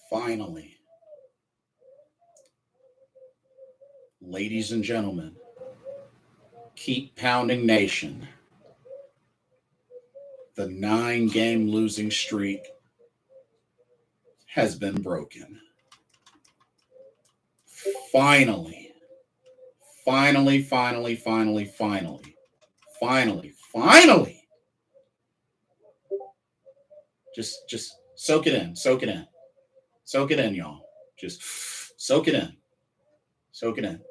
Finally, ladies and gentlemen, keep pounding nation. The 9-game losing streak has been broken. Finally, finally, finally, finally, finally, finally, finally. Just soak it in, soak it in, soak it in, y'all. Just soak it in, soak it in.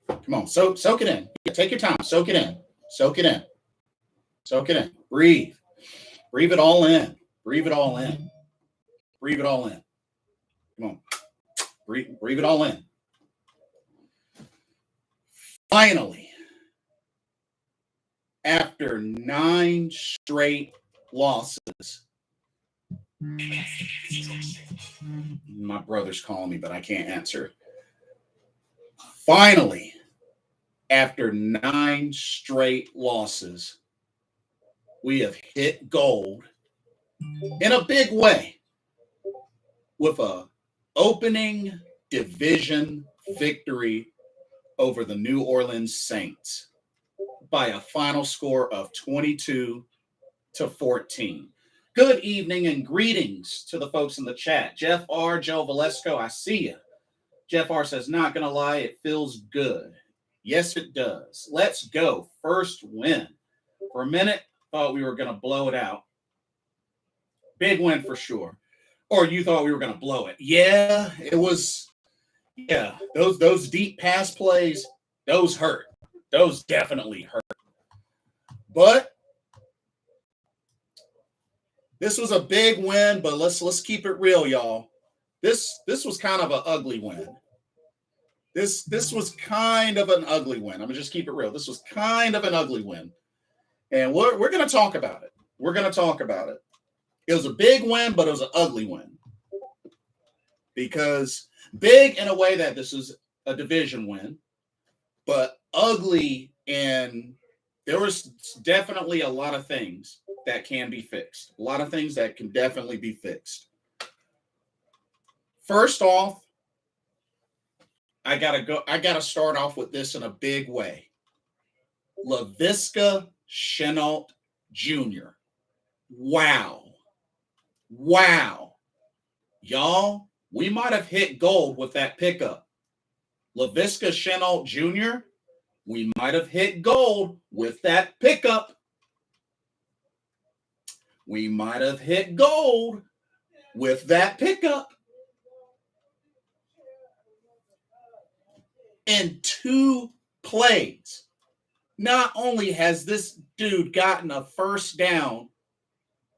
Come on, soak it in. Yeah, take your time, soak it in, soak it in, soak it in. Breathe, breathe it all in, breathe it all in, breathe it all in. Come on, breathe it all in. Finally, after 9 straight losses, my brother's calling me, but I can't answer. Finally, after 9 straight losses, we have hit gold in a big way with a opening division victory over the New Orleans Saints by a final score of 22-14. Good evening and greetings to the folks in the chat. Jeff R., Joe Valesco, I see you. Jeff R. says, not going to lie, it feels good. Yes, it does. Let's go. First win. For a minute, thought we were going to blow it out. Big win for sure. Or you thought we were going to blow it. Yeah, it was. Yeah, those deep pass plays, those hurt. Those definitely hurt. But this was a big win, but let's keep it real, y'all. This was kind of an ugly win. This was kind of an ugly win. I'm gonna just keep it real. This was kind of an ugly win. And we're gonna talk about it. We're gonna talk about it. It was a big win, but it was an ugly win. Because big in a way that this is a division win, but ugly in there was definitely a lot of things that can be fixed. A lot of things that can definitely be fixed. First off, I gotta start off with this in a big way. Laviska Shenault Jr. Wow. Y'all, we might have hit gold with that pickup. Laviska Shenault Jr., we might have hit gold with that pickup. We might have hit gold with that pickup. In 2 plays, not only has this dude gotten a first down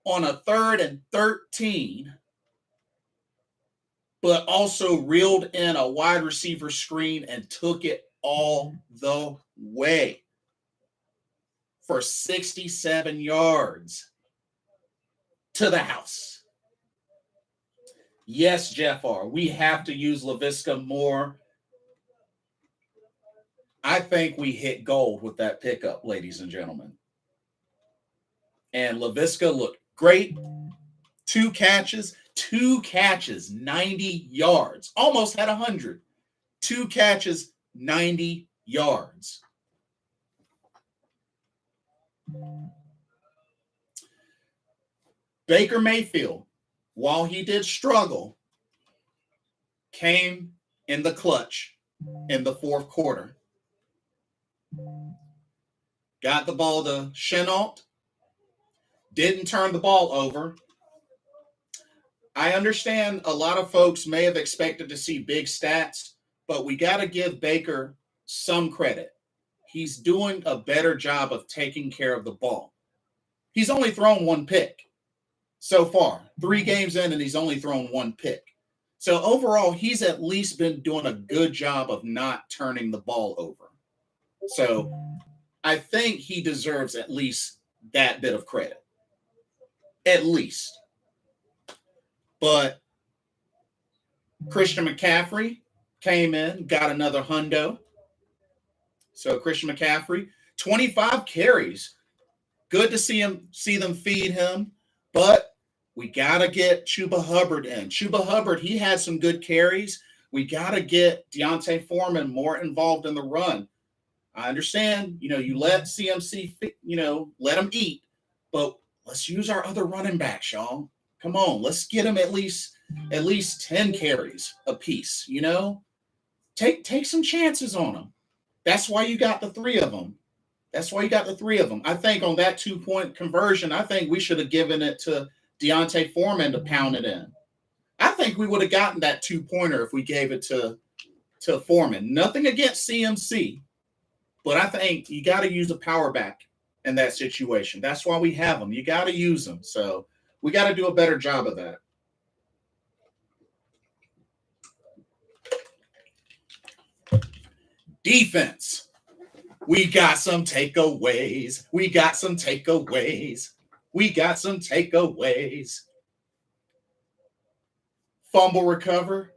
on a 3rd and 13, but also reeled in a wide receiver screen and took it all the way for 67 yards to the house. Yes, Jeff R., we have to use Laviska more. I think we hit gold with that pickup, ladies and gentlemen. And Laviska looked great. 2 catches, 90 yards. Almost had 100. 2 catches, 90 yards. Baker Mayfield, while he did struggle, came in the clutch in the 4th quarter. Got the ball to Shenault. Didn't turn the ball over. I understand a lot of folks may have expected to see big stats, but we got to give Baker some credit. He's doing a better job of taking care of the ball. He's only thrown 1 pick so far. 3 games in, and he's only thrown 1 pick. So overall, he's at least been doing a good job of not turning the ball over. So I think he deserves at least that bit of credit. At least. But Christian McCaffrey came in, got another hundo. So Christian McCaffrey, 25 carries. Good to see them feed him, but we gotta get Chuba Hubbard in. Chuba Hubbard, he had some good carries. We gotta get Deontay Foreman more involved in the run. I understand, you let CMC, let him eat, but let's use our other running backs, y'all. Come on, let's get him at least 10 carries a piece. Take some chances on them. That's why you got the three of them. I think on that 2-point conversion, I think we should have given it to Deontay Foreman to pound it in. I think we would have gotten that 2-pointer if we gave it to Foreman. Nothing against CMC, but I think you got to use a power back in that situation. That's why we have them. You got to use them. So we got to do a better job of that. Defense. We got some takeaways. Fumble recover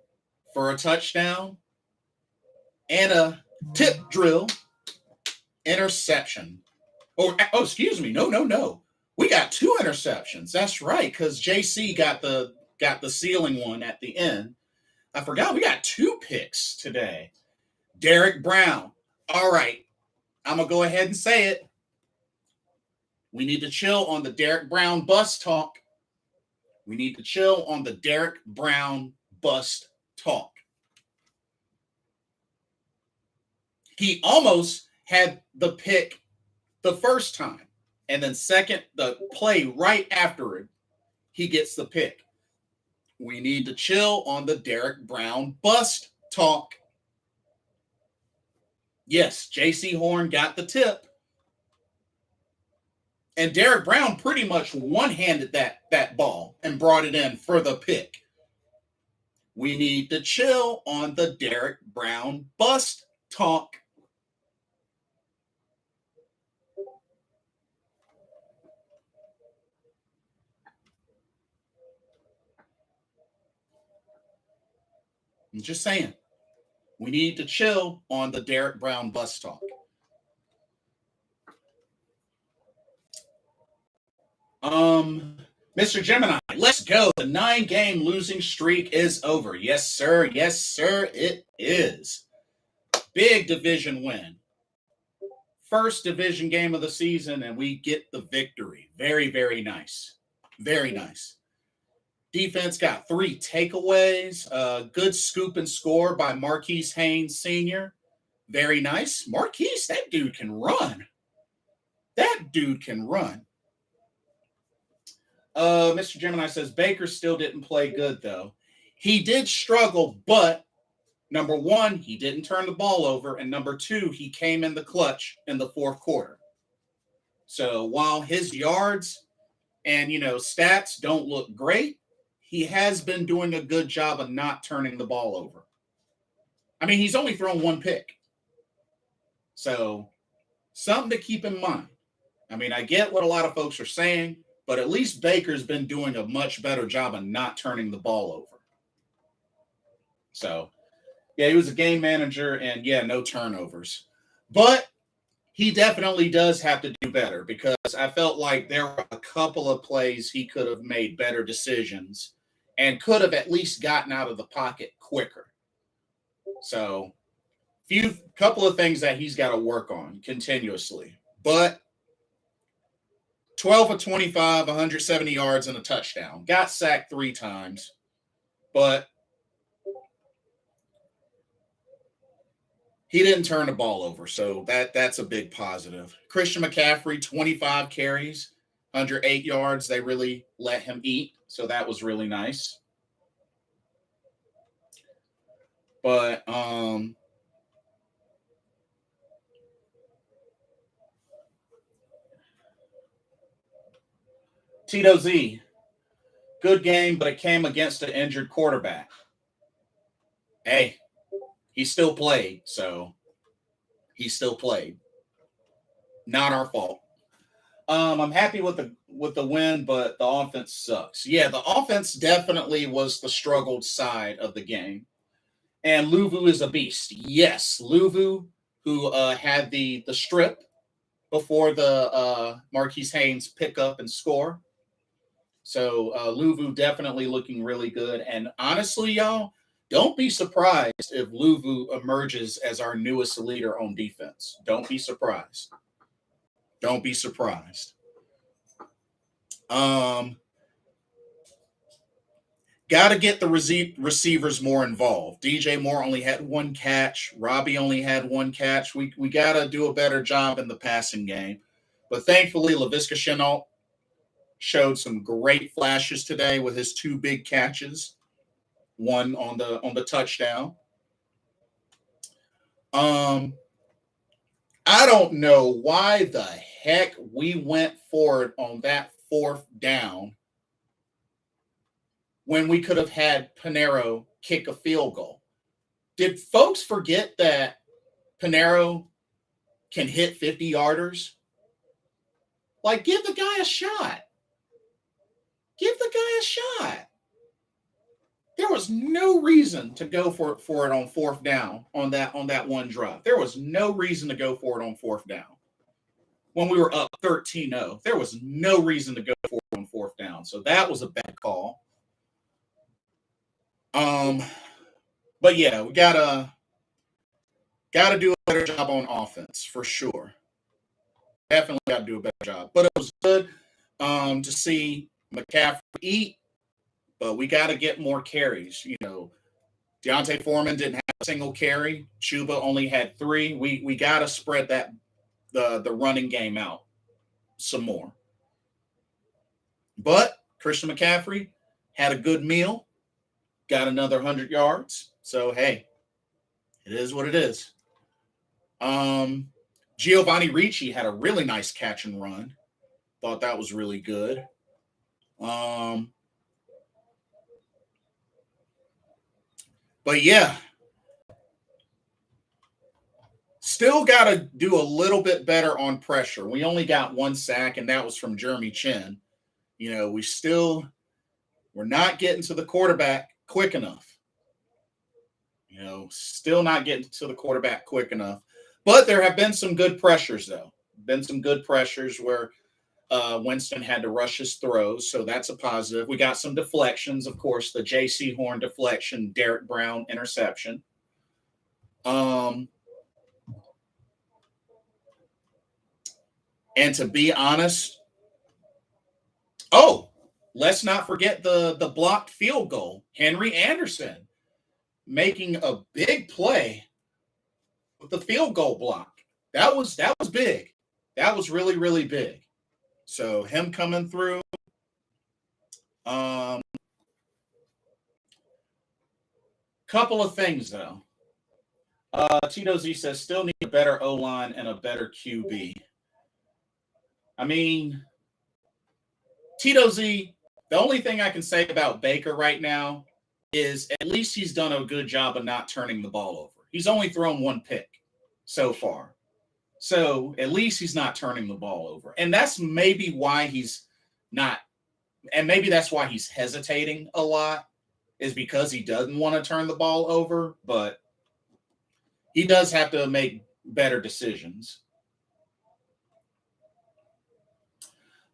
for a touchdown and a tip drill interception. Excuse me. No. We got 2 interceptions. That's right, because JC got the ceiling one at the end. I forgot we got 2 picks today. Derek Brown. All right. I'm going to go ahead and say it. We need to chill on the Derek Brown bust talk. He almost had the pick the first time. And then the play right after it, he gets the pick. We need to chill on the Derek Brown bust talk. Yes, J.C. Horn got the tip. And Derek Brown pretty much one-handed that ball and brought it in for the pick. We need to chill on the Derek Brown bust talk. I'm just saying. We need to chill on the Derek Brown bus talk. Mr. Gemini, let's go. The 9-game losing streak is over. Yes, sir. It is. Big division win. First division game of the season, and we get the victory. Very, very nice. Very nice. Defense got 3 takeaways. Good scoop and score by Marquise Haynes Sr. Very nice. Marquise, that dude can run. Mr. Gemini says Baker still didn't play good, though. He did struggle, but number 1, he didn't turn the ball over, and number 2, he came in the clutch in the 4th quarter. So while his yards and, stats don't look great, he has been doing a good job of not turning the ball over. I mean, he's only thrown 1 pick. So something to keep in mind. I mean, I get what a lot of folks are saying, but at least Baker's been doing a much better job of not turning the ball over. So, yeah, he was a game manager and, no turnovers. But he definitely does have to do better because I felt like there were a couple of plays he could have made better decisions and could have at least gotten out of the pocket quicker. So, couple of things that he's got to work on continuously. But 12 of 25, 170 yards and a touchdown. Got sacked 3 times, but he didn't turn the ball over, so that's a big positive. Christian McCaffrey, 25 carries, 108 yards. They really let him eat, so that was really nice. But Tito Z, good game, but it came against an injured quarterback. Hey, he still played, so he still played. Not our fault. I'm happy with the win, but the offense sucks. Yeah, the offense definitely was the struggled side of the game. And Luvu is a beast. Yes, Luvu, who had the strip, before the Marquise Haynes pick up and score. So Luvu definitely looking really good. And honestly, y'all, don't be surprised if Luvu emerges as our newest leader on defense. Don't be surprised. Don't be surprised. Um, Got to get the receivers more involved. DJ Moore only had one catch. Robbie only had one catch. We got to do a better job in the passing game. But thankfully, Laviska Shenault showed some great flashes today with his two big catches, one on the touchdown. I don't know why the heck we went for it on that fourth down when we could have had Panero kick a field goal. Did folks forget that Panero can hit 50-yarders? Like, give the guy a shot. Give the guy a shot. There was no reason to go for it on fourth down on that one drive. There was no reason to go for it on fourth down. When we were up 13-0, there was no reason to go for it on fourth down. So that was a bad call. But yeah, we gotta do a better job on offense for sure. Definitely gotta do a better job. But it was good to see McCaffrey eat, but we gotta get more carries. You know, Deontay Foreman didn't have a single carry. Chuba only had 3. We gotta spread that the running game out some more. But Christian McCaffrey had a good meal, got another 100 yards. So hey, it is what it is. Giovanni Ricci had a really nice catch and run. Thought that was really good. But yeah, still got to do a little bit better on pressure. We only got 1 sack, and that was from Jeremy Chin. You know, we're not getting to the quarterback quick enough. You know, still not getting to the quarterback quick enough. But there have been some good pressures, though. Been some good pressures where Winston had to rush his throws, so that's a positive. We got some deflections, of course, the J.C. Horn deflection, Derek Brown interception. And to be honest, let's not forget the blocked field goal. Henry Anderson making a big play with the field goal block. That was big. That was really, really big. So him coming through. Couple of things though. Tito Z says still need a better O-line and a better QB. I mean, Tito Z, the only thing I can say about Baker right now is at least he's done a good job of not turning the ball over. He's only thrown 1 pick so far. So at least he's not turning the ball over. And that's maybe why he's not, and maybe that's why he's hesitating a lot, is because he doesn't want to turn the ball over, but he does have to make better decisions.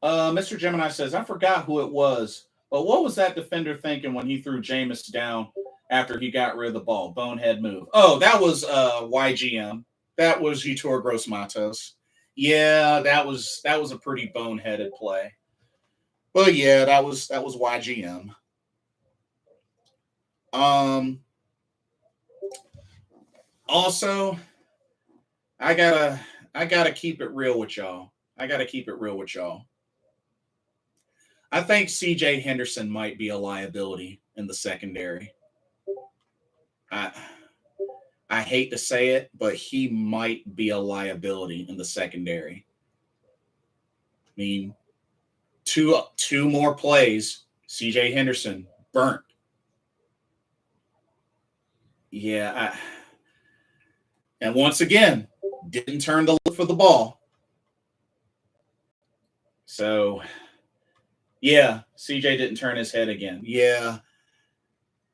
Mr. Gemini says, I forgot who it was, but what was that defender thinking when he threw Jameis down after he got rid of the ball? Bonehead move. Oh, that was YGM. That was Yetur Gross-Matos. Yeah, that was a pretty boneheaded play. Well, yeah, that was YGM. Also, I gotta keep it real with y'all. I think CJ Henderson might be a liability in the secondary. I hate to say it, but he might be a liability in the secondary. I mean, two more plays, CJ Henderson burnt. Yeah, and once again, didn't turn to look for the ball. So, yeah, CJ didn't turn his head again. Yeah,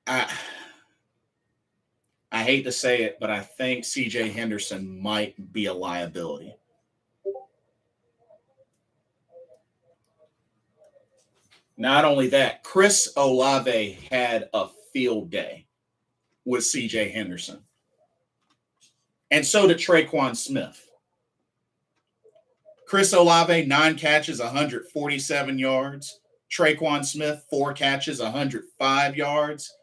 I hate to say it, but I think CJ Henderson might be a liability. Not only that, Chris Olave had a field day with CJ Henderson. And so did Traquan Smith. Chris Olave, 9 catches, 147 yards. Traquan Smith, 4 catches, 105 yards.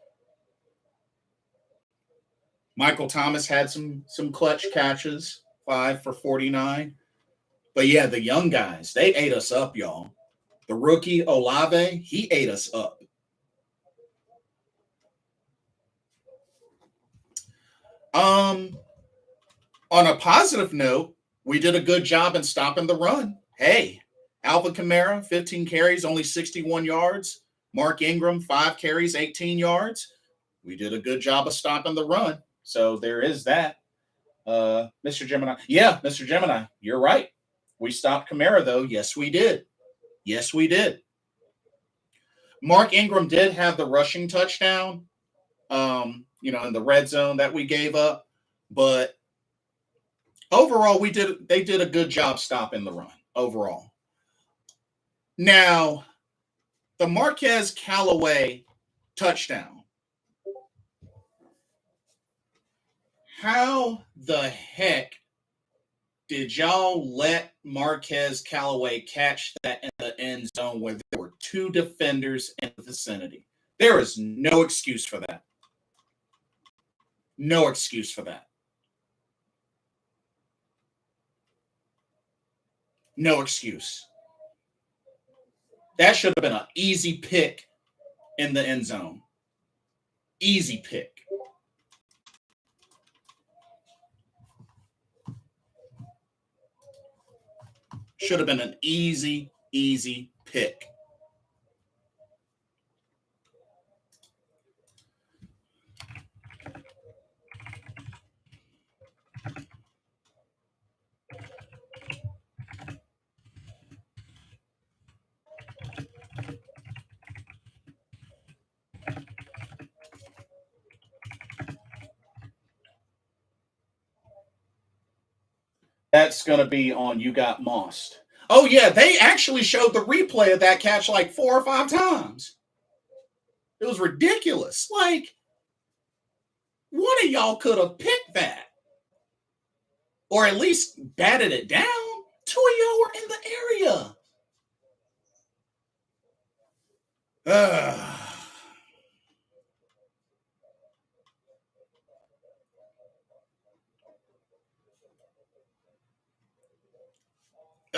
Michael Thomas had some clutch catches, 5 for 49. But yeah, the young guys, they ate us up, y'all. The rookie Olave, he ate us up. On a positive note, we did a good job in stopping the run. Hey, Alvin Kamara, 15 carries, only 61 yards. Mark Ingram, 5 carries, 18 yards. We did a good job of stopping the run. So there is that. Mr. Gemini. Yeah, Mr. Gemini, you're right. We stopped Kamara, though. Yes, we did. Yes, we did. Mark Ingram did have the rushing touchdown, in the red zone that we gave up. But overall, they did a good job stopping the run overall. Now, the Marquez Callaway touchdown. How the heck did y'all let Marquez Callaway catch that in the end zone where there were 2 defenders in the vicinity? There is no excuse for that. No excuse for that. No excuse. That should have been an easy pick in the end zone. Easy pick. Should have been an easy pick. That's going to be on You Got Mossed. Oh, yeah, they actually showed the replay of that catch like 4 or 5 times. It was ridiculous. Like, one of y'all could have picked that. Or at least batted it down. 2 of y'all were in the area.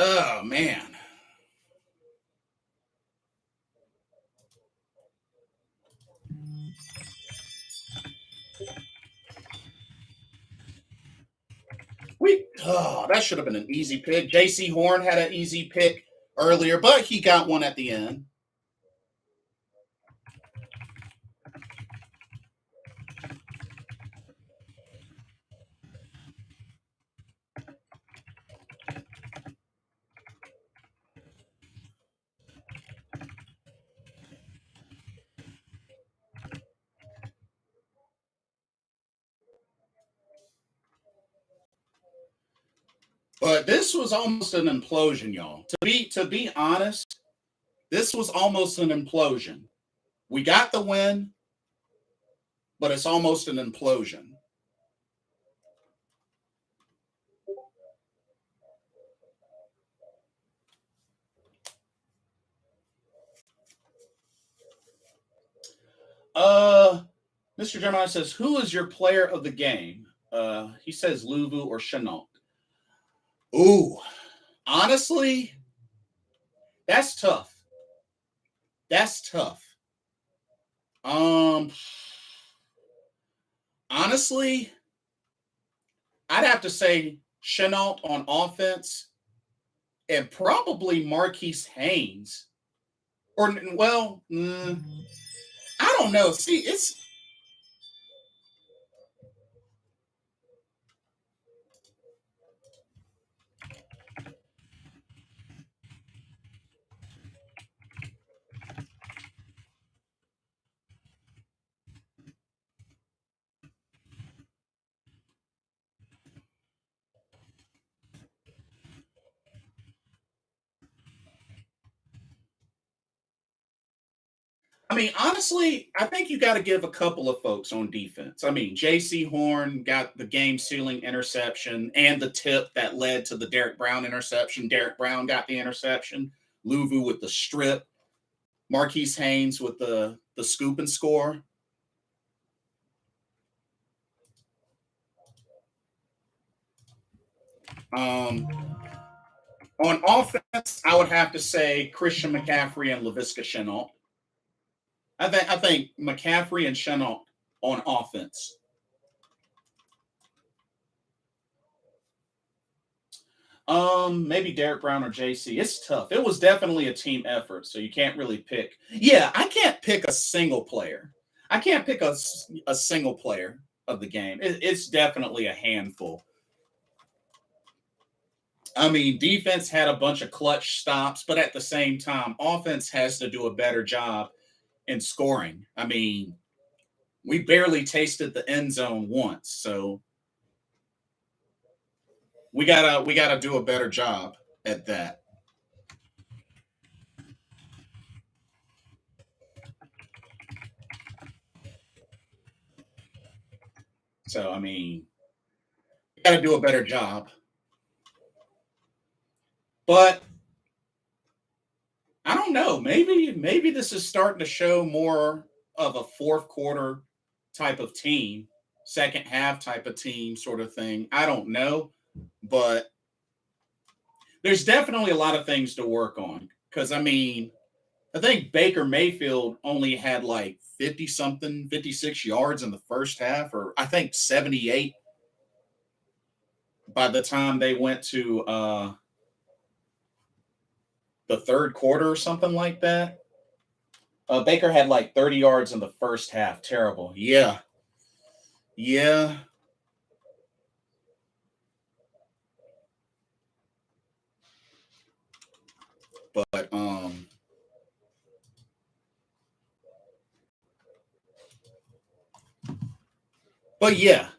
Oh, man. That should have been an easy pick. J.C. Horn had an easy pick earlier, but he got one at the end. But this was almost an implosion, y'all. To be honest, this was almost an implosion. We got the win, but it's almost an implosion. Mr. Gemini says, who is your player of the game? He says Luvu or Chenault. Ooh, honestly, that's tough. That's tough. Honestly, I'd have to say Chenault on offense and probably Marquise Haynes. Or, well, I don't know. See, it's I mean, honestly, I think you got to give a couple of folks on defense. I mean, J.C. Horn got the game sealing interception and the tip that led to the Derek Brown interception. Derek Brown got the interception. Luvu with the strip. Marquise Haynes with the scoop and score. Um, on offense, I would have to say Christian McCaffrey and Laviska Shenault. I think McCaffrey and Shenault on offense. Maybe Derek Brown or JC. It's tough. It was definitely a team effort, so you can't really pick. Yeah, I can't pick a single player. I can't pick a single player of the game. It's definitely a handful. I mean, defense had a bunch of clutch stops, but at the same time, offense has to do a better job in scoring. I mean, we barely tasted the end zone once, so we gotta do a better job at that. So I mean, we gotta do a better job. But I don't know. Maybe this is starting to show more of a fourth quarter type of team, second half type of team sort of thing. I don't know, but there's definitely a lot of things to work on. Because I mean, I think Baker Mayfield only had like 50 something, 56 yards in the first half, or I think 78 by the time they went to the third quarter or something like that. Baker had like 30 yards in the first half. Terrible. Yeah. Yeah. But but yeah.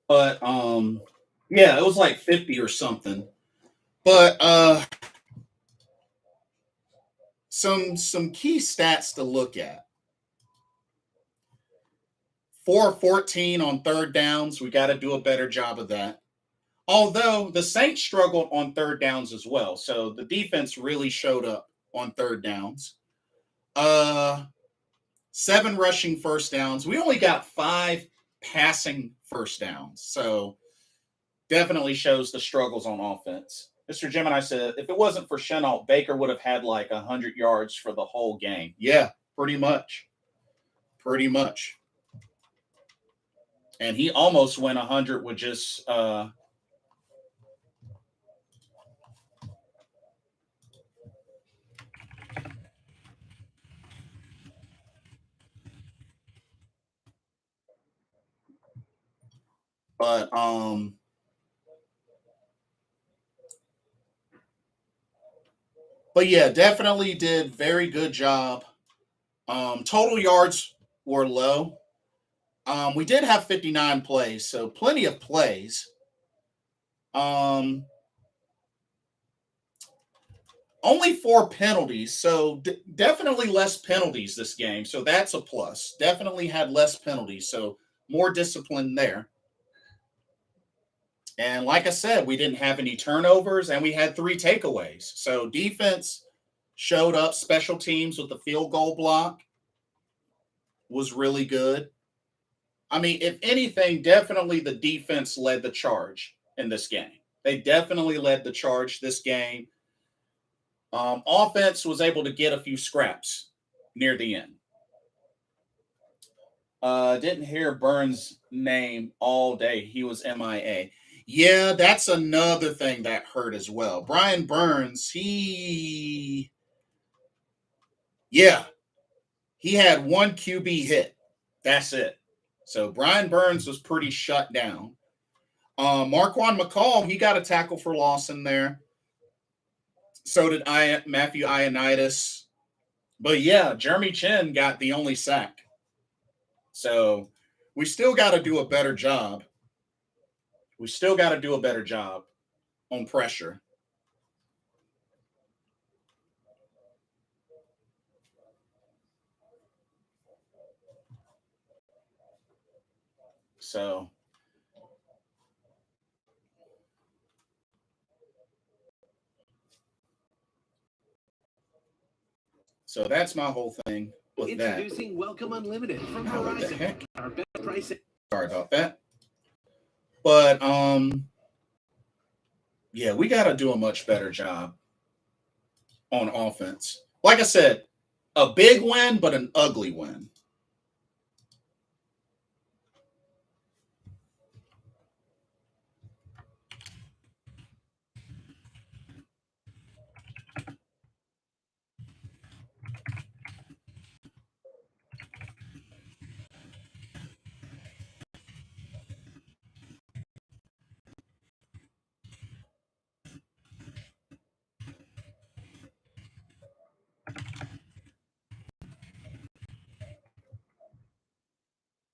But yeah, it was like 50 or something. But some key stats to look at. 414 on third downs. We got to do a better job of that. Although the Saints struggled on third downs as well. So the defense really showed up on third downs. Uh 7 rushing first downs. We only got 5 passing first downs. So definitely shows the struggles on offense. Mr. Gemini said if it wasn't for Chenault, Baker would have had like 100 yards for the whole game. Yeah, pretty much. Pretty much. And he almost went 100 with just but but yeah, definitely did very good job. Total yards were low. We did have 59 plays, so plenty of plays. Um, Only 4 penalties, so definitely less penalties this game. So that's a plus. Definitely had less penalties, so more discipline there. And like I said, we didn't have any turnovers and we had 3 takeaways. So defense showed up. Special teams with the field goal block was really good. I mean, if anything, definitely the defense led the charge in this game. They definitely led the charge this game. Offense was able to get a few scraps near the end. Didn't hear Burns' name all day. He was MIA. Yeah, that's another thing that hurt as well. Brian Burns, yeah, he had one QB hit. That's it. So Brian Burns was pretty shut down. Marquand McCall, he got a tackle for loss in there. So did Matthew Ioannidis. But yeah, Jeremy Chin got the only sack. So we still got to do a better job. We still got to do a better job on pressure. So that's my whole thing with Introducing Welcome Unlimited from Verizon. What the heck? Our best pricing. Sorry about that. But yeah, we got to do a much better job on offense. Like I said, a big win, but an ugly win.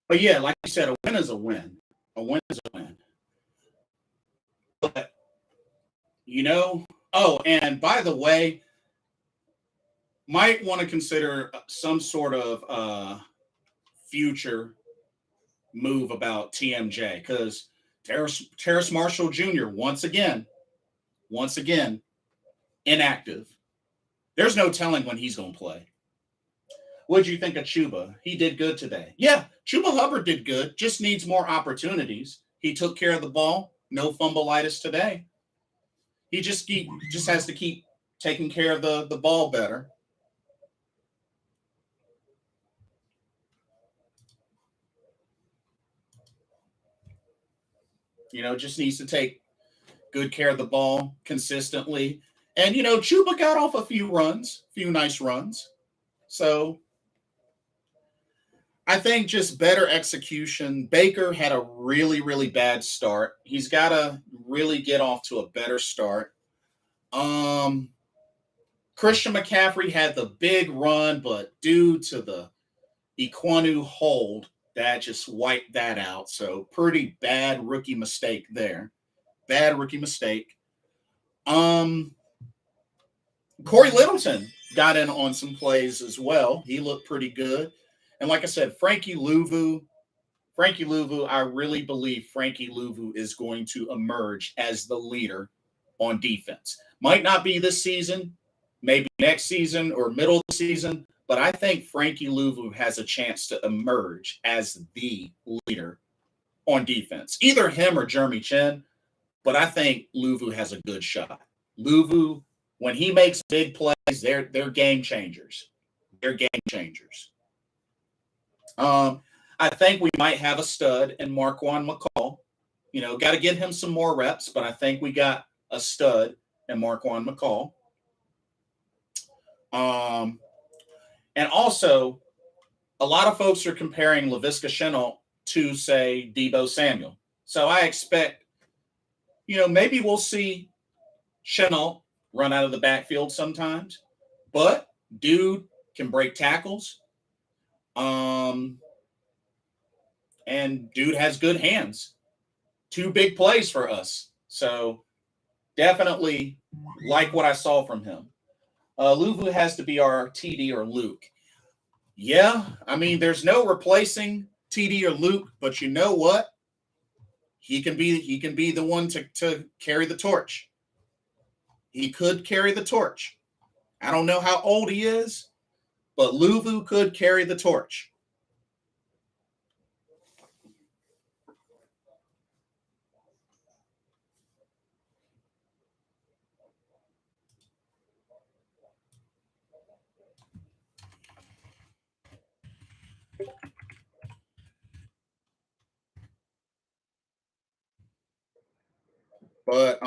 But yeah, like you said, a win is a win. A win is a win. But, oh, and by the way, might want to consider some sort of future move about TMJ because Terrace Marshall Jr. once again, inactive. There's no telling when he's going to play. What did you think of Chuba? He did good today. Yeah, Chuba Hubbard did good. Just needs more opportunities. He took care of the ball. No fumbleitis today. He just has to keep taking care of the ball better. Just needs to take good care of the ball consistently. And, Chuba got off a few nice runs. So I think just better execution. Baker had a really, really bad start. He's got to really get off to a better start. Christian McCaffrey had the big run, but due to the Equanu hold, that just wiped that out. So pretty bad rookie mistake there. Bad rookie mistake. Corey Littleton got in on some plays as well. He looked pretty good. And like I said, Frankie Louvu, I really believe Frankie Louvu is going to emerge as the leader on defense. Might not be this season, maybe next season or middle of the season, but I think Frankie Louvu has a chance to emerge as the leader on defense. Either him or Jeremy Chin, but I think Louvu has a good shot. Louvu, when he makes big plays, they're game changers. They're game changers. I think we might have a stud in Marquand McCall. Got to get him some more reps, but I think we got a stud in Marquand McCall. And also, a lot of folks are comparing Laviska Shenault to, say, Deebo Samuel. So I expect, maybe we'll see Shenault run out of the backfield sometimes, but dude can break tackles. And dude has good hands. 2 big plays for us. So definitely like what I saw from him. Louvu has to be our TD or Luke. Yeah, I mean, there's no replacing TD or Luke, but you know what? He can be the one to carry the torch. He could carry the torch. I don't know how old he is, but Louvu could carry the torch. But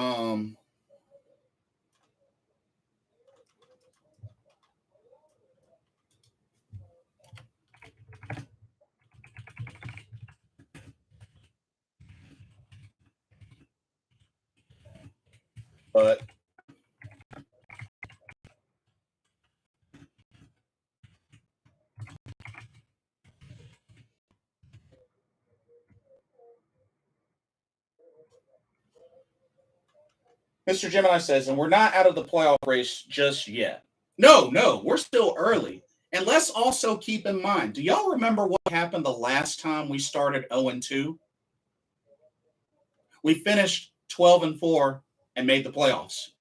But Mr. Gemini says, and we're not out of the playoff race just yet. No, we're still early. And let's also keep in mind, do y'all remember what happened the last time we started 0-2? We finished 12-4 and made the playoffs.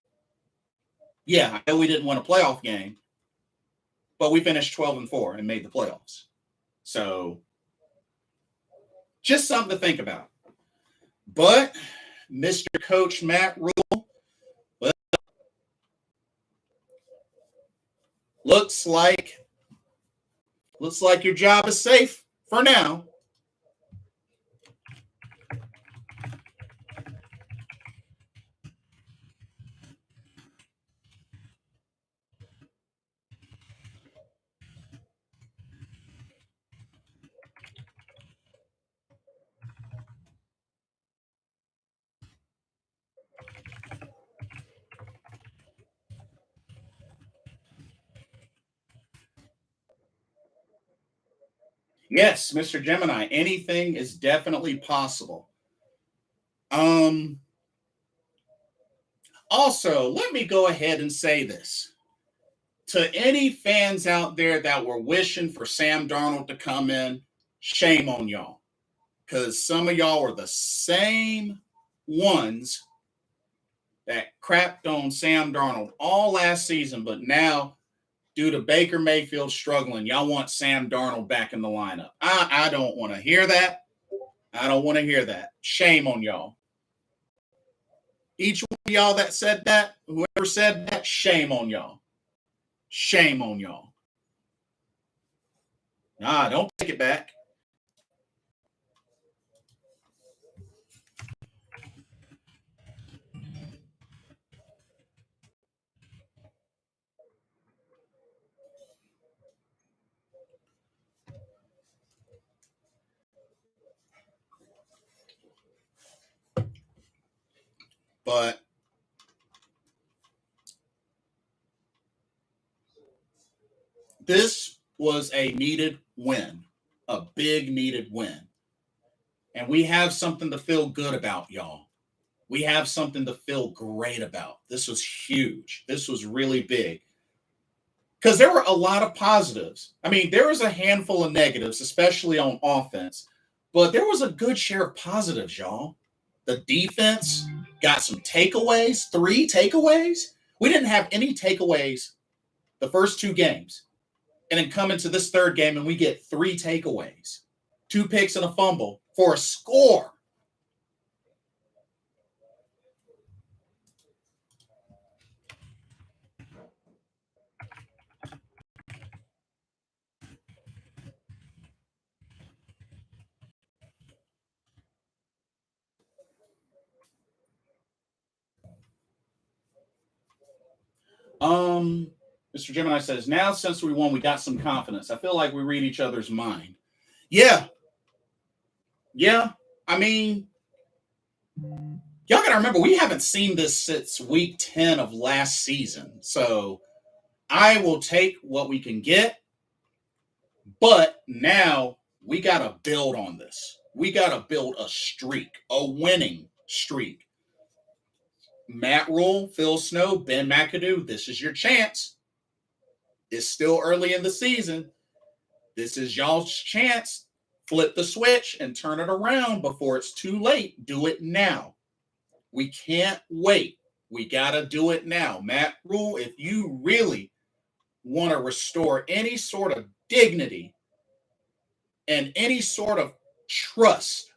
Yeah, I know we didn't win a playoff game, but we finished 12-4 and made the playoffs. So just something to think about. But Mr. Coach Matt Rule, well, looks like your job is safe for now. Yes, Mr. Gemini, anything is definitely possible. Also, let me go ahead and say this. To any fans out there that were wishing for Sam Darnold to come in, shame on y'all. Because some of y'all are the same ones that crapped on Sam Darnold all last season, but now, due to Baker Mayfield struggling, y'all want Sam Darnold back in the lineup. I don't want to hear that. I don't want to hear that. Shame on y'all. Each one of y'all that said that, whoever said that, shame on y'all. Shame on y'all. Nah, don't take it back. But this was a needed win, a big needed win. And we have something to feel good about, y'all. We have something to feel great about. This was huge. This was really big. Because there were a lot of positives. I mean, there was a handful of negatives, especially on offense, but there was a good share of positives, y'all. The defense got some takeaways, 3 takeaways. We didn't have any takeaways the first 2 games. And then come into this third game and we get 3 takeaways, 2 picks and a fumble for a score. Mr. Gemini says, now since we won, we got some confidence. I feel like we read each other's mind. Yeah. I mean, y'all got to remember, we haven't seen this since week 10 of last season. So I will take what we can get. But now we got to build on this. We got to build a streak, a winning streak. Matt Rule, Phil Snow, Ben McAdoo, this is your chance. It's still early in the season. This is y'all's chance. Flip the switch and turn it around before it's too late. Do it now. We can't wait. We got to do it now. Matt Rule, if you really want to restore any sort of dignity and any sort of trust,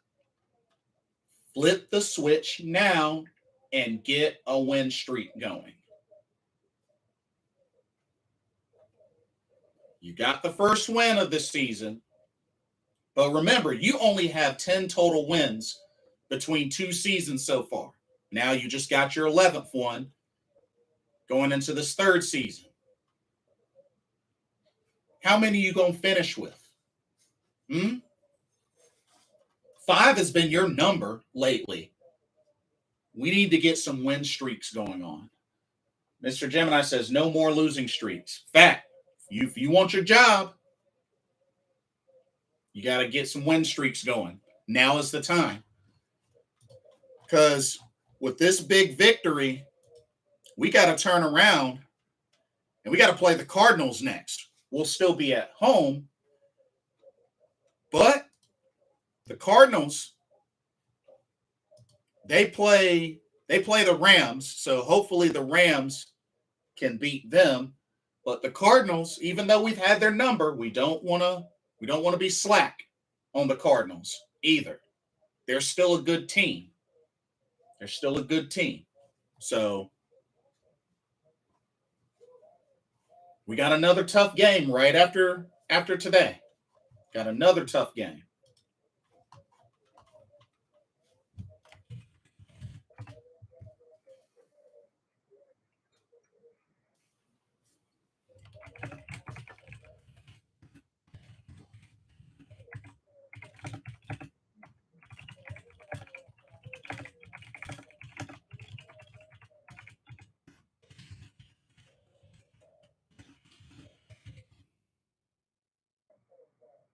flip the switch now and get a win streak going. You got the first win of this season, but remember, you only have 10 total wins between 2 seasons so far. Now you just got your 11th one going into this third season. How many are you going to finish with? 5 has been your number lately. We need to get some win streaks going on. Mr. Gemini says no more losing streaks. Fact, if you want your job, you got to get some win streaks going. Now is the time. Because with this big victory, we got to turn around and we got to play the Cardinals next. We'll still be at home, but the Cardinals, they play the Rams, so hopefully the Rams can beat them. But the Cardinals, even though we've had their number, we don't want to be slack on the Cardinals either. They're still a good team. They're still a good team. So we got another tough game right after today. Got another tough game.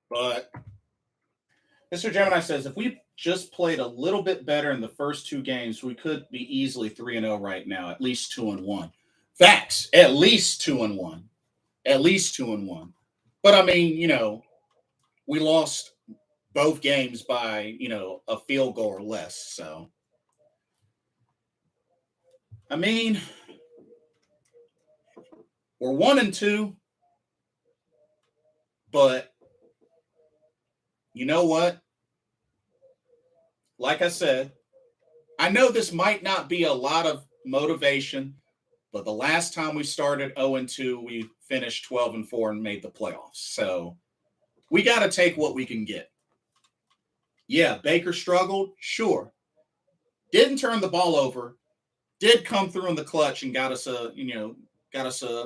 But Mr. Gemini says if we just played a little bit better in the first two games, we could be easily 3-0 right now, at least 2-1. Facts, at least 2-1. At least 2-1. But I mean, we lost both games by, a field goal or less. So, I mean, we're 1-2, but you know what? Like I said, I know this might not be a lot of motivation, but the last time we started 0-2, we finished 12-4 and made the playoffs. So we got to take what we can get. Yeah, Baker struggled, sure. Didn't turn the ball over. Did come through in the clutch and got us a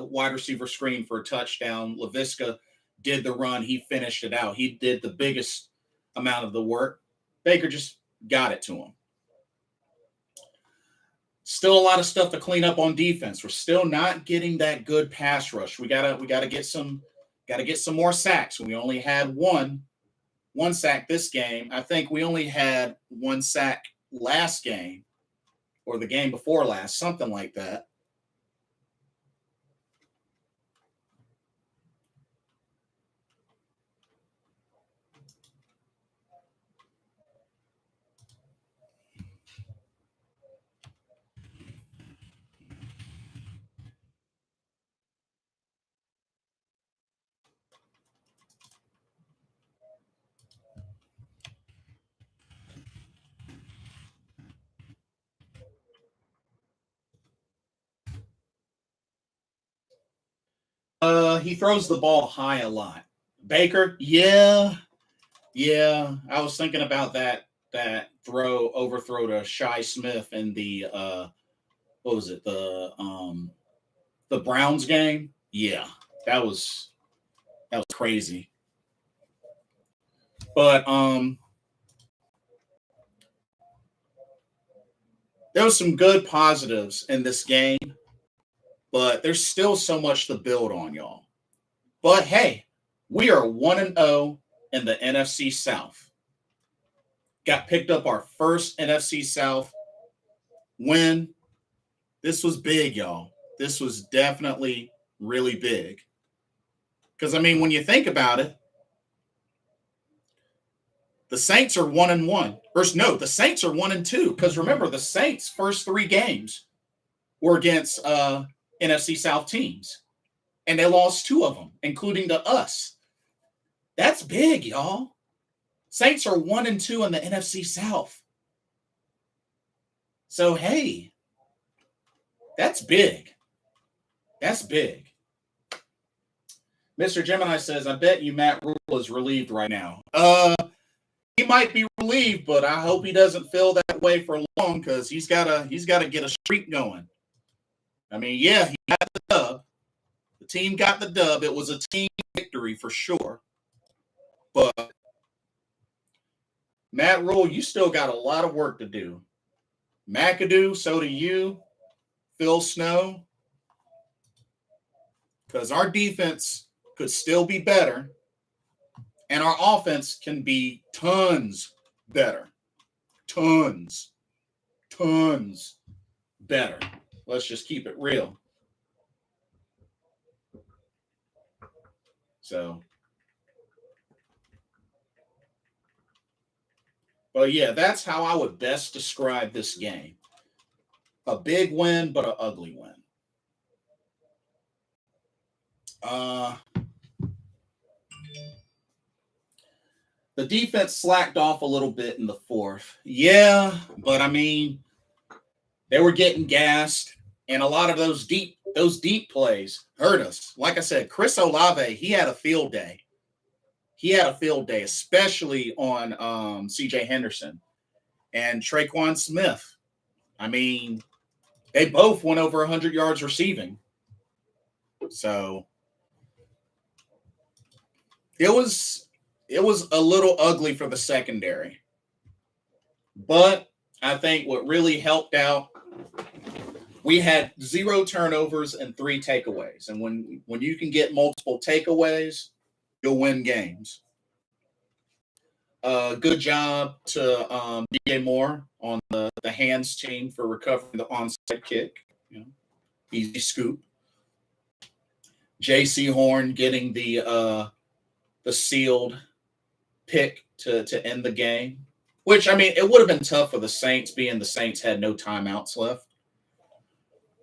wide receiver screen for a touchdown. LaVisca did the run. He finished it out. He did the biggest amount of the work. Baker just got it to him. Still a lot of stuff to clean up on defense. We're still not getting that good pass rush. We gotta get some more sacks. We only had one sack this game. I think we only had one sack last game or the game before last, something like that. He throws the ball high a lot. Baker, yeah. I was thinking about that overthrow to Shy Smith in the what was it, the Browns game? Yeah, that was crazy. But there was some good positives in this game, but there's still so much to build on, y'all. But hey, we are 1-0 in the NFC South. Got picked up our first NFC South win. This was big, y'all. This was definitely really big. Because, I mean, when you think about it, the Saints are 1-1. The Saints are 1-2. Because remember, the Saints' first three games were against NFC South teams. And they lost two of them, including to us. That's big, y'all. Saints are 1-2 in the NFC South. So, hey, that's big. That's big. Mr. Gemini says, I bet you Matt Rule is relieved right now. He might be relieved, but I hope he doesn't feel that way for long because he's gotta get a streak going. I mean, yeah, he got the dub. The team got the dub. It was a team victory for sure. But Matt Rule, you still got a lot of work to do. McAdoo, so do you. Phil Snow. Because our defense could still be better, and our offense can be tons better. Tons better. Let's just keep it real. So, but yeah, that's how I would best describe this game. A big win, but an ugly win. The defense slacked off a little bit in the fourth. Yeah, but I mean, they were getting gassed, and a lot of those deep plays hurt us. Like I said, Chris Olave, he had a field day. Especially on C.J. Henderson and Traquan Smith. I mean, they both went over 100 yards receiving. So it was a little ugly for the secondary. But I think what really helped out, we had 0 turnovers and 3 takeaways. And when you can get multiple takeaways, you'll win games. Good job to DJ Moore on the hands team for recovering the onside kick. Easy scoop. J.C. Horn getting the sealed pick to end the game. Which, I mean, it would have been tough for the Saints, being the Saints had no timeouts left.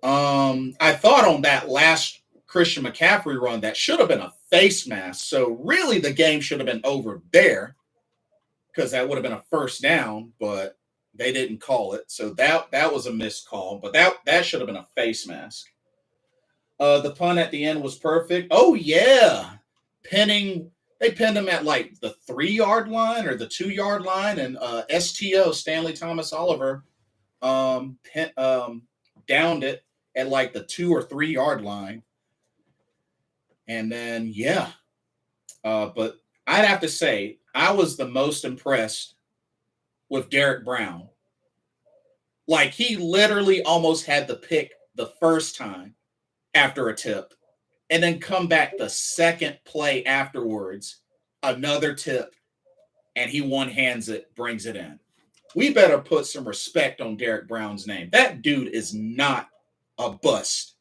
I thought on that last Christian McCaffrey run, that should have been a face mask. So really the game should have been over there, because that would have been a first down, but they didn't call it. So that was a missed call, but that should have been a face mask. The punt at the end was perfect. Oh, yeah. They pinned him at like the 3-yard line or the 2-yard line, and STO, Stanley Thomas Oliver, downed it at like the 2 or 3-yard line. And then, yeah. But I'd have to say, I was the most impressed with Derek Brown. Like, he literally almost had the pick the first time after a tip, and then come back the second play afterwards, another tip, and he one-hands it, brings it in. We better put some respect on Derek Brown's name. That dude is not a bust.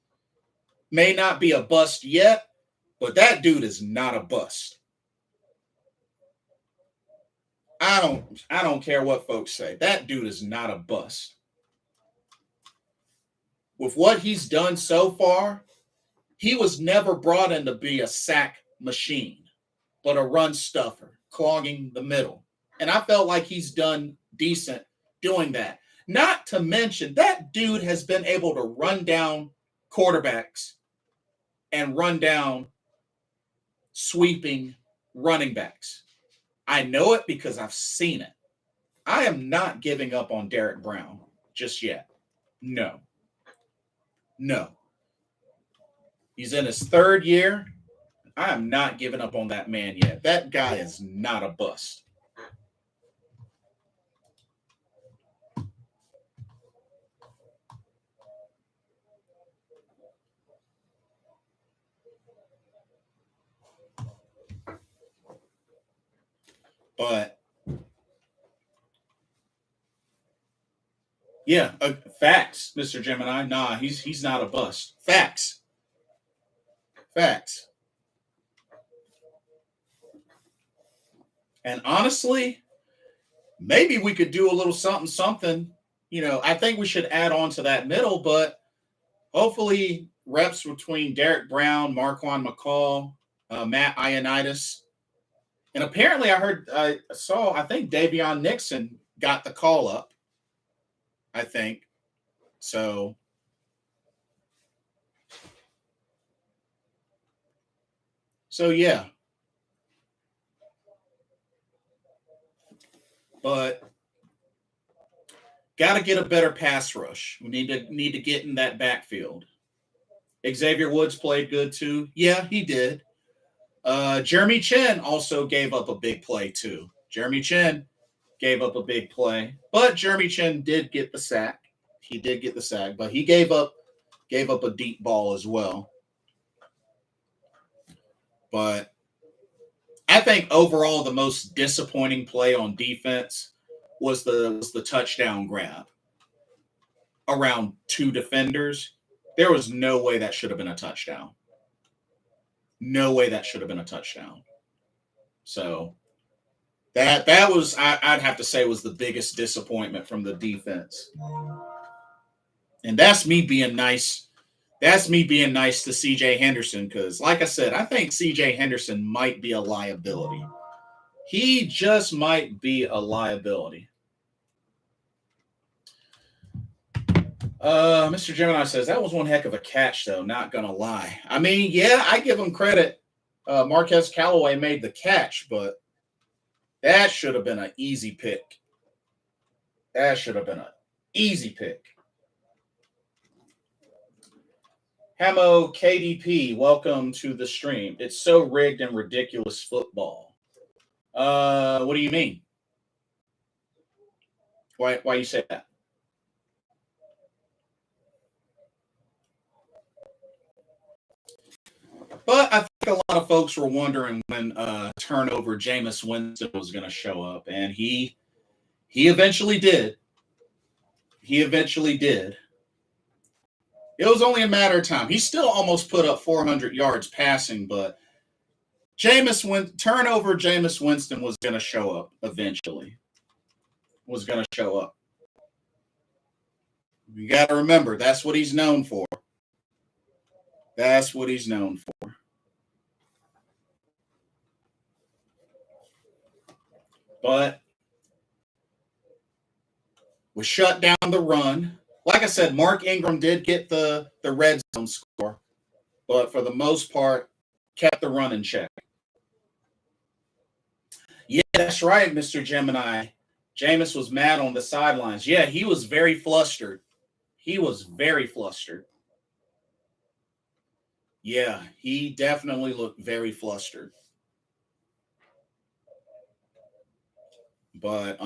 May not be a bust yet, but that dude is not a bust. I don't care what folks say. That dude is not a bust. With what he's done so far, he was never brought in to be a sack machine, but a run stuffer, clogging the middle. And I felt like he's done decent doing that. Not to mention, that dude has been able to run down quarterbacks and run down sweeping running backs. I know it because I've seen it. I am not giving up on Derek Brown just yet. No. He's in his 3rd year. I am not giving up on that man yet. That guy is not a bust. But yeah, facts, Mr. Gemini. Nah, he's not a bust. Facts. And honestly, maybe we could do a little something. I think we should add on to that middle, but hopefully reps between Derek Brown, Marquand McCall, Matt Ioannidis. And apparently I think Davion Nixon got the call up. I think. So yeah. But got to get a better pass rush. We need to get in that backfield. Xavier Woods played good too. Yeah, he did. Jeremy Chin also gave up a big play too. Jeremy Chin gave up a big play, but Jeremy Chin did get the sack. He did get the sack, but he gave up a deep ball as well. But I think overall the most disappointing play on defense was the touchdown grab around two defenders. There was no way that should have been a touchdown. No way that should have been a touchdown. So that was I'd have to say was the biggest disappointment from the defense. And that's me being nice. That's me being nice to CJ Henderson because, like I said, I think CJ Henderson might be a liability. He just might be a liability. Mr. Gemini says that was one heck of a catch, though. Not gonna lie. I mean, yeah, I give him credit. Marquez Callaway made the catch, but that should have been an easy pick. That should have been an easy pick. Hamo KDP, welcome to the stream. It's so rigged and ridiculous football. What do you mean? Why you say that? But I think a lot of folks were wondering when turnover Jameis Winston was going to show up, and he eventually did. He eventually did. It was only a matter of time. He still almost put up 400 yards passing, but turnover Jameis Winston was going to show up eventually. Was going to show up. You got to remember, that's what he's known for. That's what he's known for. But we shut down the run. Like I said, Mark Ingram did get the red zone score, but for the most part, kept the run in check. Yeah, that's right, Mr. Gemini. Jameis was mad on the sidelines. Yeah, he was very flustered. He was very flustered. Yeah, he definitely looked very flustered. But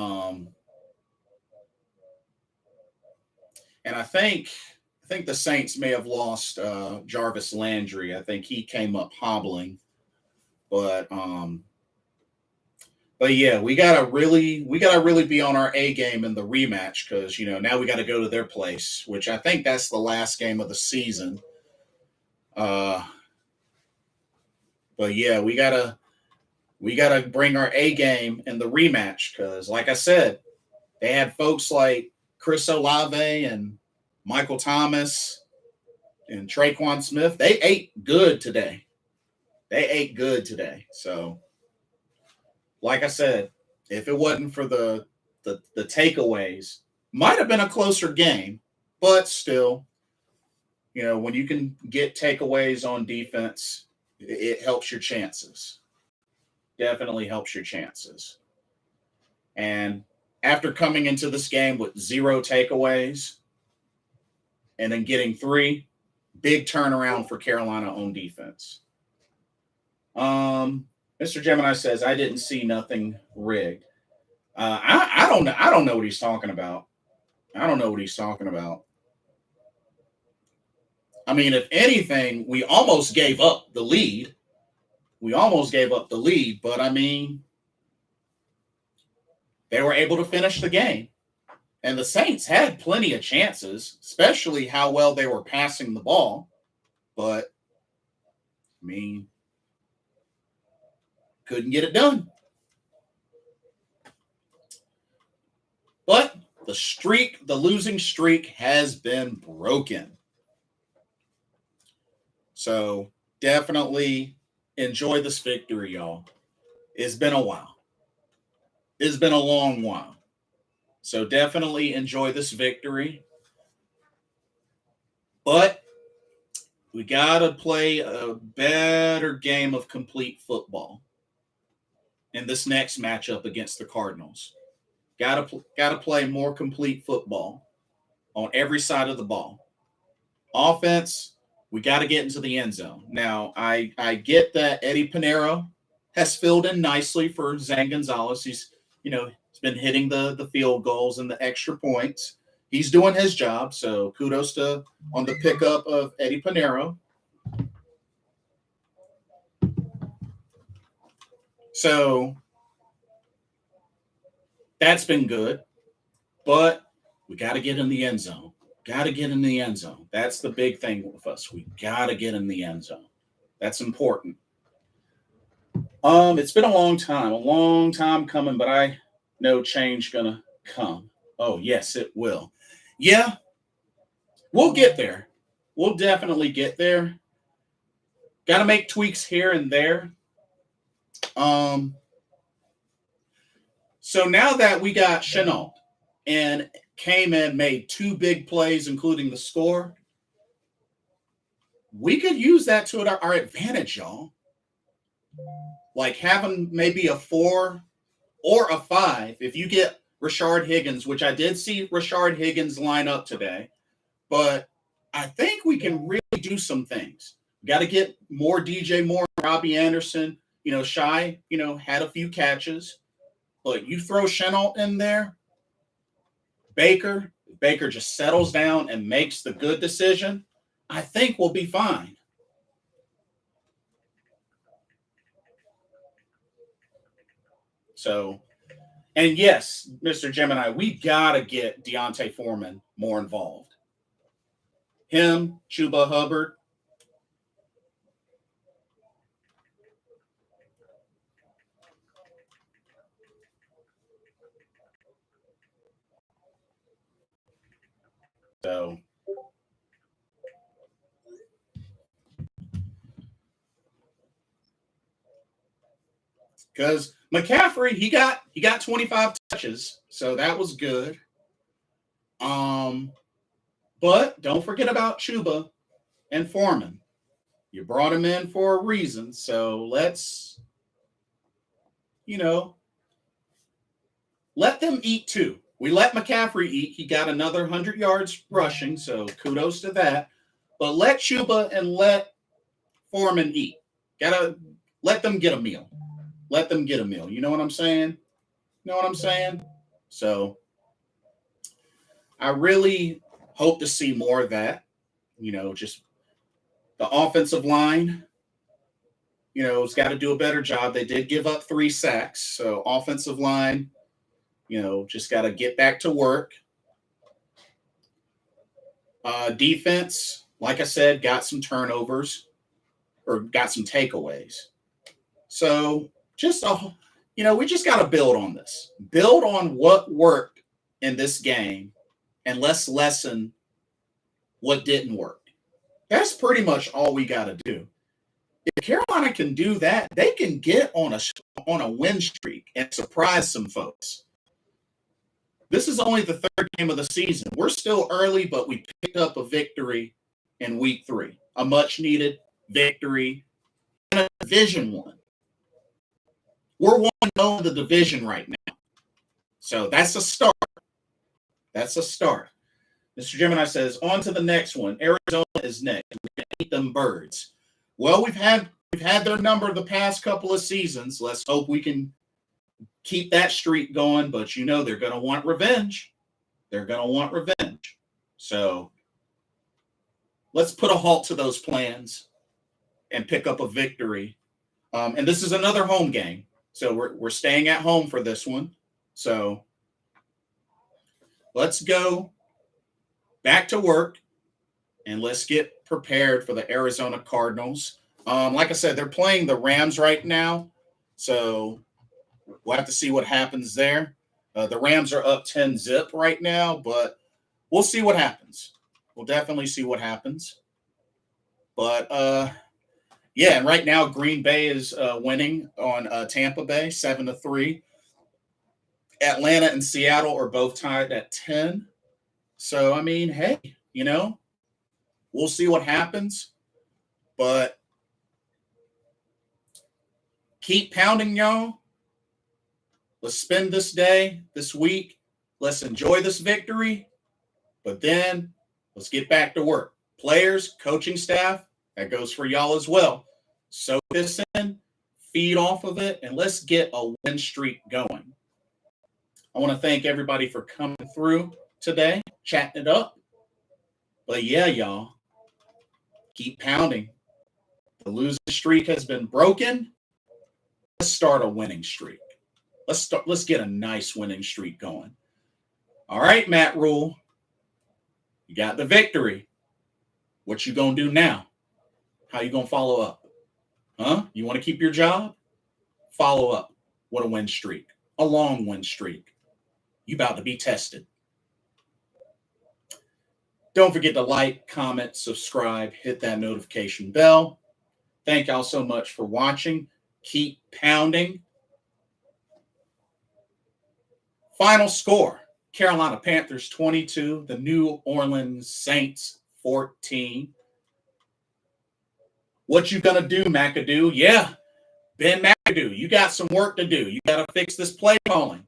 and I think the Saints may have lost Jarvis Landry. I think he came up hobbling. But yeah, we gotta really be on our A game in the rematch because now we got to go to their place, which I think that's the last game of the season. But yeah, we gotta bring our A game in the rematch because, like I said, they had folks like Chris Olave and Michael Thomas and Traquan Smith. They ate good today. So, like I said, if it wasn't for the takeaways, might have been a closer game, but still, when you can get takeaways on defense, it helps your chances. Definitely helps your chances. And after coming into this game with 0 takeaways and then getting 3, big turnaround for Carolina on defense. Mr. Gemini says, I didn't see nothing rigged. I don't know what he's talking about. I don't know what he's talking about. I mean, if anything, we almost gave up the lead. But I mean, they were able to finish the game. And the Saints had plenty of chances, especially how well they were passing the ball. But, I mean, couldn't get it done. But the losing streak has been broken. So definitely enjoy this victory, y'all. It's been a while. It's been a long while. So definitely enjoy this victory. But we got to play a better game of complete football in this next matchup against the Cardinals. Got to play more complete football on every side of the ball. Offense, we got to get into the end zone. Now, I get that Eddie Pinheiro has filled in nicely for Zane Gonzalez. He's been hitting the field goals and the extra points. he's doing his job. So kudos to on the pickup of Eddie Pinheiro. So that's been good, but we got to get in the end zone. Got to get in the end zone. That's the big thing with us. We got to get in the end zone. That's important. It's been a long time coming, but I know change gonna come. Oh, yes, it will. Yeah, we'll get there. We'll definitely get there. Got to make tweaks here and there. So now that we got Chenault and came in, made two big plays, including the score, we could use that to our advantage, y'all. Like having maybe a 4 or a 5. If you get Rashard Higgins, which I did see Rashard Higgins line up today, but I think we can really do some things. Got to get more DJ Moore, Robbie Anderson. Shy, had a few catches. But you throw Chenault in there, Baker just settles down and makes the good decision, I think we'll be fine. So, and yes, Mr. Gemini, we got to get Deontay Foreman more involved. Him, Chuba Hubbard. So, because McCaffrey, he got 25 touches, so that was good. But don't forget about Chuba and Foreman. You brought him in for a reason, so let's, let them eat too. We let McCaffrey eat. He got another 100 yards rushing, so kudos to that. But let Chuba and let Foreman eat. Gotta let them get a meal. Let them get a meal. You know what I'm saying? So I really hope to see more of that. Just the offensive line, it's got to do a better job. They did give up 3 sacks. So offensive line, just got to get back to work. Defense, like I said, got some turnovers or got some takeaways. So just, we just got to build on this. Build on what worked in this game and let's lessen what didn't work. That's pretty much all we got to do. If Carolina can do that, they can get on a win streak and surprise some folks. This is only the 3rd game of the season. We're still early, but we picked up a victory in week 3, a much-needed victory in a division one. We're 1-0 in the division right now. So that's a start. Mr. Gemini says, on to the next one. Arizona is next. We're going to eat them birds. Well, we've had their number the past couple of seasons. Let's hope we can keep that streak going. But they're going to want revenge. So let's put a halt to those plans and pick up a victory. And this is another home game. So we're staying at home for this one. So let's go back to work and let's get prepared for the Arizona Cardinals. Like I said, they're playing the Rams right now. So we'll have to see what happens there. The Rams are up 10-0 right now, but we'll see what happens. We'll definitely see what happens. But, yeah, and right now Green Bay is winning on Tampa Bay 7-3. Atlanta and Seattle are both tied at 10. So, hey, we'll see what happens. But keep pounding, y'all. Let's spend this day, this week. Let's enjoy this victory. But then let's get back to work. Players, coaching staff, that goes for y'all as well. Soak this in, feed off of it, and let's get a win streak going. I want to thank everybody for coming through. today, chatting it up. But yeah, y'all, keep pounding. The losing streak has been broken. Let's start a winning streak. Let's get a nice winning streak going. All right, Matt Rule. You got the victory. What you gonna do now? How you gonna follow up? Huh? You want to keep your job? Follow up. What a win streak. A long win streak. You about to be tested. Don't forget to like, comment, subscribe, hit that notification bell. Thank y'all so much for watching. Keep pounding. Final score, Carolina Panthers 22, the New Orleans Saints 14. What you gonna do, McAdoo? Yeah, Ben McAdoo, you got some work to do. You got to fix this play calling.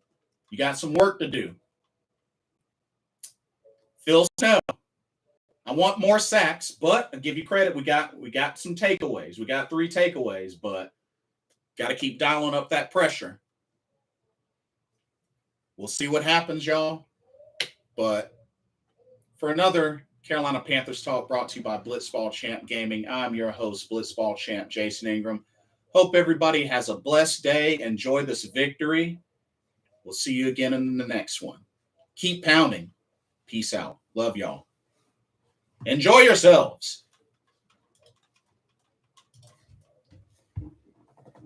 You got some work to do. Phil Snow, I want more sacks, but I'll give you credit. We got some takeaways. We got 3 takeaways, but got to keep dialing up that pressure. We'll see what happens, y'all. But for another Carolina Panthers talk brought to you by Blitzball Champ Gaming, I'm your host, Blitzball Champ Jason Ingram. Hope everybody has a blessed day. Enjoy this victory. We'll see you again in the next one. Keep pounding. Peace out. Love y'all. Enjoy yourselves.